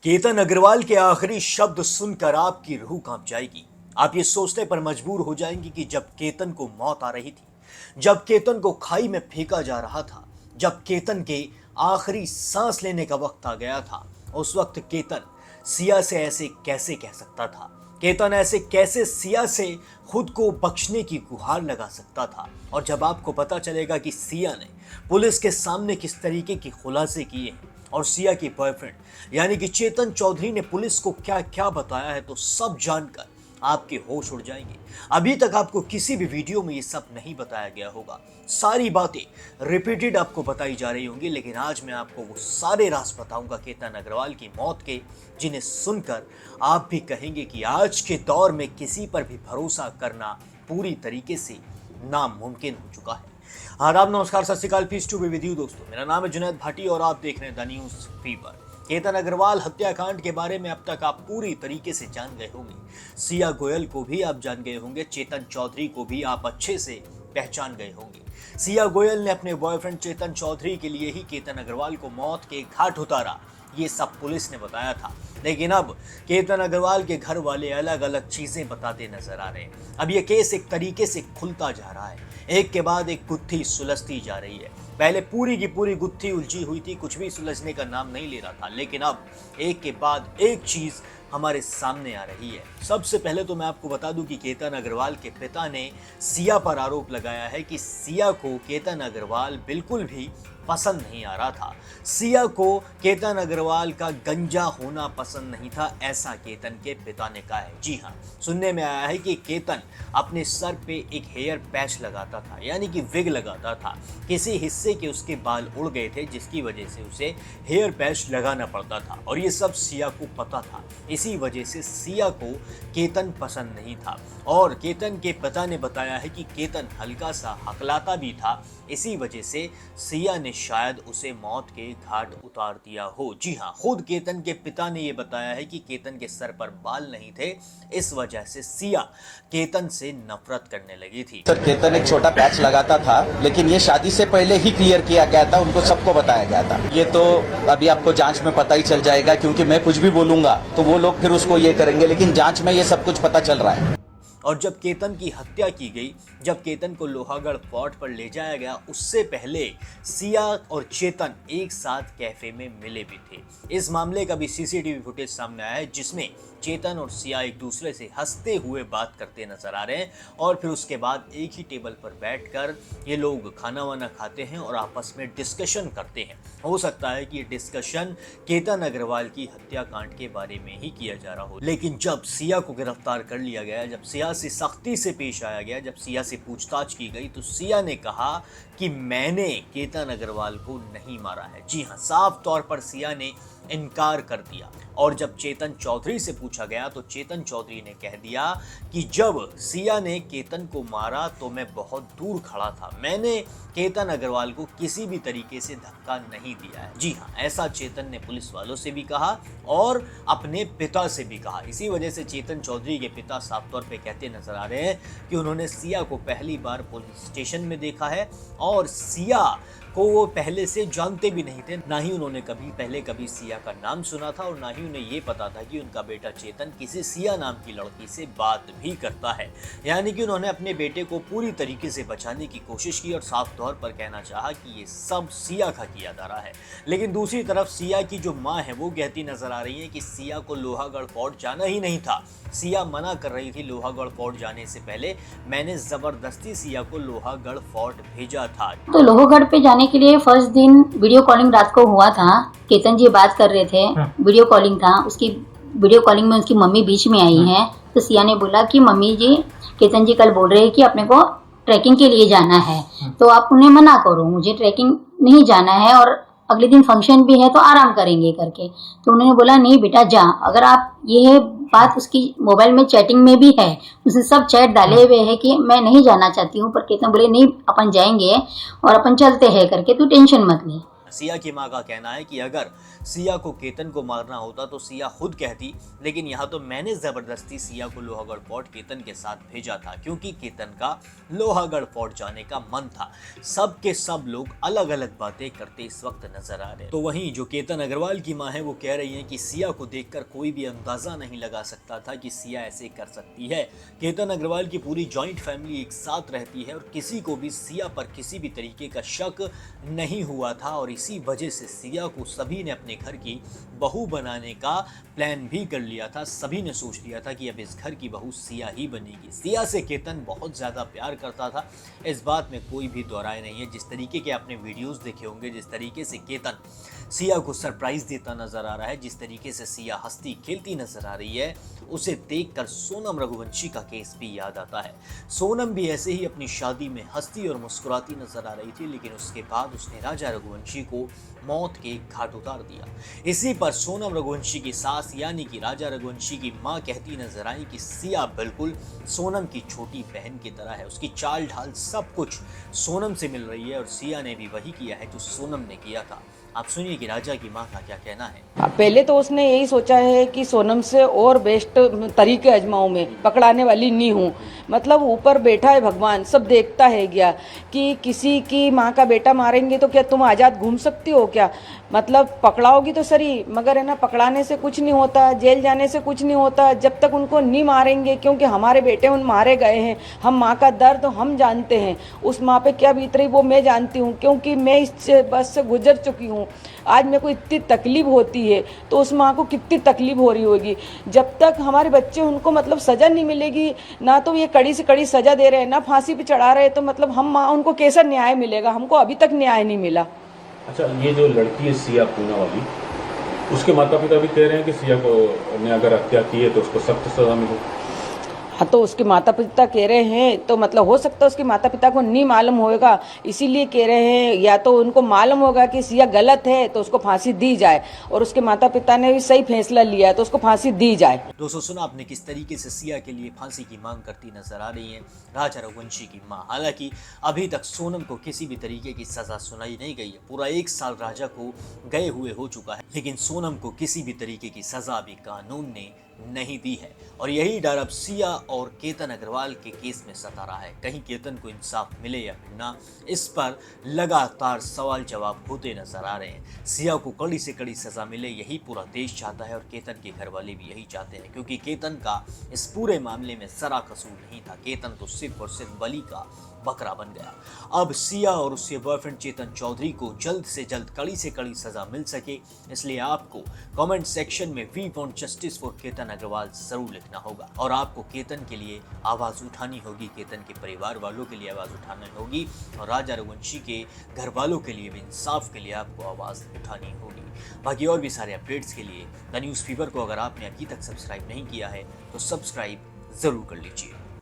केतन अग्रवाल के आखिरी शब्द सुनकर आपकी रूह कांप जाएगी। आप ये सोचने पर मजबूर हो जाएंगे कि जब केतन को मौत आ रही थी, जब केतन को खाई में फेंका जा रहा था, जब केतन के आखिरी सांस लेने का वक्त आ गया था, उस वक्त केतन सिया से ऐसे कैसे कह सकता था? केतन ऐसे कैसे सिया से खुद को बख्शने की गुहार लगा सकता था? और जब आपको पता चलेगा कि सिया ने पुलिस के सामने किस तरीके की खुलासे किए हैं और सिया की बॉयफ्रेंड यानी कि चेतन चौधरी ने पुलिस को क्या क्या बताया है, तो सब जानकर आपके होश उड़ जाएंगे। अभी तक आपको किसी भी वीडियो में ये सब नहीं बताया गया होगा, सारी बातें रिपीटेड आपको बताई जा रही होंगी, लेकिन आज मैं आपको वो सारे राज बताऊंगा केतन अग्रवाल की मौत के, जिन्हें सुनकर आप भी कहेंगे कि आज के दौर में किसी पर भी भरोसा करना पूरी तरीके से नामुमकिन हो चुका है। आदाब, नमस्कार, Sat Shri Akal, peace to be with you दोस्तों। मेरा नाम है जुनैद भाटी और आप देख रहे हैं the News Fever. Ketan Agarwal हत्याकांड के बारे में अब तक आप पूरी तरीके से जान गए होंगे। सिया गोयल को भी आप जान गए होंगे, चेतन चौधरी को भी आप अच्छे से पहचान गए होंगे। सिया गोयल ने अपने बॉयफ्रेंड चेतन चौधरी के लिए ही केतन अग्रवाल को मौत के घाट उतारा, ये सब पुलिस ने बताया था। लेकिन अब केतन अग्रवाल के घर वाले अलग अलग चीजें बताते नजर आ रहे हैं। अब ये केस एक तरीके से खुलता जा रहा है, एक के बाद एक गुत्थी सुलझती जा रही है। पहले पूरी की पूरी गुत्थी उलझी हुई थी, कुछ भी सुलझने का नाम नहीं ले रहा था, लेकिन अब एक के बाद एक चीज हमारे सामने आ रही है। सबसे पहले तो मैं आपको बता दूं कि केतन अग्रवाल के पिता ने सिया पर आरोप लगाया है कि सिया को केतन अग्रवाल बिल्कुल भी पसंद नहीं आ रहा था। सिया को केतन अग्रवाल का गंजा होना पसंद नहीं था, ऐसा केतन के पिता ने कहा है। जी हाँ, सुनने में आया है कि केतन अपने सर पे एक हेयर पैच लगाता था, यानी कि विग लगाता था। किसी हिस्से के उसके बाल उड़ गए थे, जिसकी वजह से उसे हेयर पैच लगाना पड़ता था, और ये सब सिया को पता था। इसी वजह से सिया को केतन पसंद नहीं था, और केतन के पिता ने बताया है कि केतन हल्का सा हकलाता भी था, इसी वजह से सिया ने शायद उसे मौत के घाट उतार दिया हो। जी हाँ, खुद केतन के पिता ने यह बताया है कि केतन के सर पर बाल नहीं थे, इस वजह से सिया केतन से नफरत करने लगी थी। सर, केतन एक छोटा पैच लगाता था, लेकिन ये शादी से पहले ही क्लियर किया गया था, उनको सबको बताया गया था। ये तो अभी आपको जांच में पता ही चल जाएगा, क्योंकि मैं कुछ भी बोलूंगा तो वो लोग फिर उसको ये करेंगे, लेकिन जांच में ये सब कुछ पता चल रहा है। और जब केतन की हत्या की गई, जब केतन को लोहागढ़ फोर्ट पर ले जाया गया, उससे पहले सिया और चेतन एक साथ कैफे में मिले भी थे। इस मामले का भी सीसीटीवी फुटेज सामने आया है, जिसमें चेतन और सिया एक दूसरे से हंसते हुए बात करते नजर आ रहे हैं, और फिर उसके बाद एक ही टेबल पर बैठकर ये लोग खाना वाना खाते हैं और आपस में डिस्कशन करते हैं। हो सकता है कि ये डिस्कशन केतन अग्रवाल की हत्याकांड के बारे में ही किया जा रहा हो। लेकिन जब सिया को गिरफ्तार कर लिया गया, जब सिया से सख्ती से पेश आया गया, जब सिया से पूछताछ की गई, तो सिया ने कहा कि मैंने केतन अग्रवाल को नहीं मारा है। जी हाँ, साफ तौर पर सिया ने इनकार कर दिया। और जब चेतन चौधरी से पूछा गया तो चेतन चौधरी ने कह दिया कि जब सिया ने केतन को मारा तो मैं बहुत दूर खड़ा था, मैंने केतन अग्रवाल को किसी भी तरीके से धक्का नहीं दिया है। जी हाँ, ऐसा चेतन ने पुलिस वालों से भी कहा और अपने पिता से भी कहा। इसी वजह से चेतन चौधरी के पिता साफ तौर पे कहते नजर आ रहे हैं कि उन्होंने सिया को पहली बार पुलिस स्टेशन में देखा है, और सिया को वो पहले से जानते भी नहीं थे, ना ही उन्होंने कभी सिया का नाम सुना था, और ना ही उन्हें ये पता था कि उनका बेटा चेतन किसी सिया नाम की लड़की से बात भी करता है। यानी कि उन्होंने अपने बेटे को पूरी तरीके से बचाने की कोशिश की और साफ तौर पर कहना चाहा कि ये सब सिया का किया जा रहा है। लेकिन दूसरी तरफ सिया की जो माँ है वो कहती नजर आ रही है कि सिया को लोहागढ़ फोर्ट जाना ही नहीं था। सिया मना कर रही थी लोहागढ़ फोर्ट जाने से पहले, मैंने जबरदस्ती सिया को लोहागढ़ फोर्ट भेजा था। तो लोहागढ़ पे जाने के लिए फर्स्ट दिन वीडियो कॉलिंग रात को हुआ था, केतन जी बात कर रहे थे, वीडियो कॉलिंग था, उसकी वीडियो कॉलिंग में उसकी मम्मी बीच में आई है। तो सिया ने बोला कि मम्मी जी, केतन जी कल बोल रहे हैं कि अपने को ट्रैकिंग के लिए जाना है, तो आप उन्हें मना करो, मुझे ट्रैकिंग नहीं जाना है और अगले दिन फंक्शन भी है तो आराम करेंगे करके। तो उन्होंने बोला नहीं बेटा जा, अगर आप ये बात उसकी मोबाइल में चैटिंग में भी है, उसने सब चैट डाले हुए हैं कि मैं नहीं जाना चाहती हूँ, पर केतन बोले नहीं अपन जाएंगे और अपन चलते हैं करके, तू टेंशन मत ले। सिया की मां का कहना है कि अगर सिया को केतन को मारना होता तो सिया खुद कहती, लेकिन यहाँ तो मैंने जबरदस्ती सिया को लोहागढ़ फोर्ट केतन के साथ भेजा था क्योंकि केतन का लोहागढ़ फोर्ट जाने का मन था। सब के सब लोग अलग अलग बातें करते इस वक्त नजर आ रहे हैं। तो वहीं जो केतन अग्रवाल की मां है वो कह रही है कि सिया को देखकर कोई भी अंदाजा नहीं लगा सकता था कि सिया ऐसे कर सकती है। केतन अग्रवाल की पूरी जॉइंट फैमिली एक साथ रहती है और किसी को भी सिया पर किसी भी तरीके का शक नहीं हुआ था और इसी वजह से सिया को सभी ने अपने घर की बहू बनाने का प्लान भी कर लिया था। सभी ने सोच लिया था कि अब इस घर की बहू सिया ही बनेगी। सिया से केतन बहुत ज़्यादा प्यार करता था, इस बात में कोई भी दो राय नहीं है। जिस तरीके के आपने वीडियोस देखे होंगे, जिस तरीके से केतन सिया को सरप्राइज देता नजर आ रहा है, जिस तरीके से सिया हंसती खेलती नजर आ रही है, उसे देखकर सोनम रघुवंशी का केस भी याद आता है। सोनम भी ऐसे ही अपनी शादी में हंसती और मुस्कुराती नजर आ रही थी, लेकिन उसके बाद उसने राजा रघुवंशी को मौत के घाट उतार दिया। इसी पर सोनम रघुवंशी की सास यानी कि राजा रघुवंशी की मां कहती नजर आई कि सिया बिल्कुल सोनम की छोटी बहन की तरह है, उसकी चाल ढाल सब कुछ सोनम से मिल रही है और सिया ने भी वही किया है जो सोनम ने किया था। आप सुनिए कि राजा की मां का क्या कहना है। पहले तो उसने यही सोचा है कि सोनम से और बेस्ट तरीके आजमाऊं, मैं पकड़ाने वाली नहीं हूँ। मतलब ऊपर बैठा है भगवान, सब देखता है क्या कि किसी की माँ का बेटा मारेंगे तो क्या तुम आज़ाद घूम सकती हो क्या? मतलब पकड़ाओगी तो सही, मगर है ना, पकड़ाने से कुछ नहीं होता, जेल जाने से कुछ नहीं होता जब तक उनको नहीं मारेंगे, क्योंकि हमारे बेटे उन मारे गए हैं। हम माँ का दर्द हम जानते हैं, उस माँ पे क्या बीत रही वो मैं जानती हूँ, क्योंकि मैं इस बस से गुजर चुकी हूँ। आज मेरे को इतनी तकलीफ होती है तो उस माँ को कितनी तकलीफ हो रही होगी। जब तक हमारे बच्चे उनको मतलब सज़ा नहीं मिलेगी, ना तो ये कड़ी से कड़ी सज़ा दे रहे हैं, ना फांसी पे चढ़ा रहे हैं, तो मतलब हम माँ उनको कैसा न्याय मिलेगा? हमको अभी तक न्याय नहीं मिला। अच्छा, ये जो लड़की है सिया पूना वाली, उसके माता पिता भी कह रहे हैं कि सिया को ने अगर हत्या की है तो उसको सख्त सजा मिले। हाँ, तो उसके माता पिता कह रहे हैं, तो मतलब हो सकता है उसके माता पिता को नहीं मालूम होगा, इसीलिए कह रहे हैं। या तो उनको मालूम होगा कि सिया गलत है तो उसको फांसी दी जाए, और उसके माता पिता ने भी सही फैसला लिया है तो उसको फांसी दी जाए। दोस्तों, सुना आपने किस तरीके से सिया के लिए फांसी की मांग करती नजर आ रही है राजा रघुवंशी की मां। हालांकि अभी तक सोनम को किसी भी तरीके की सजा सुनाई नहीं गई है। पूरा 1 साल राजा को गए हुए हो चुका है, लेकिन सोनम को किसी भी तरीके की सजा भी कानून ने नहीं दी है। और यही डर अब सिया और केतन अग्रवाल के केस में सता रहा है। कहीं केतन को इंसाफ मिले या फिर ना, इस पर लगातार सवाल जवाब होते नजर आ रहे हैं। सिया को कड़ी से कड़ी सजा मिले, यही पूरा देश चाहता है और केतन के घर वाले भी यही चाहते हैं, क्योंकि केतन का इस पूरे मामले में जरा कसूर नहीं था। केतन तो सिर्फ और सिर्फ बलि का बकरा बन गया। अब सिया और उसके बॉयफ्रेंड चेतन चौधरी को जल्द से जल्द कड़ी से कड़ी सजा मिल सके, इसलिए आपको कमेंट सेक्शन में we want justice for Ketan Agarwal जरूर लिखना होगा और आपको केतन के लिए आवाज उठानी होगी, केतन के परिवार वालों के लिए आवाज उठानी होगी और राजा रघुवंशी के घर वालों के लिए भी इंसाफ के लिए आपको आवाज उठानी होगी। बाकी और भी सारे अपडेट्स के लिए द न्यूज़ फीवर को अगर आपने अभी तक सब्सक्राइब नहीं किया है तो सब्सक्राइब जरूर कर लीजिए।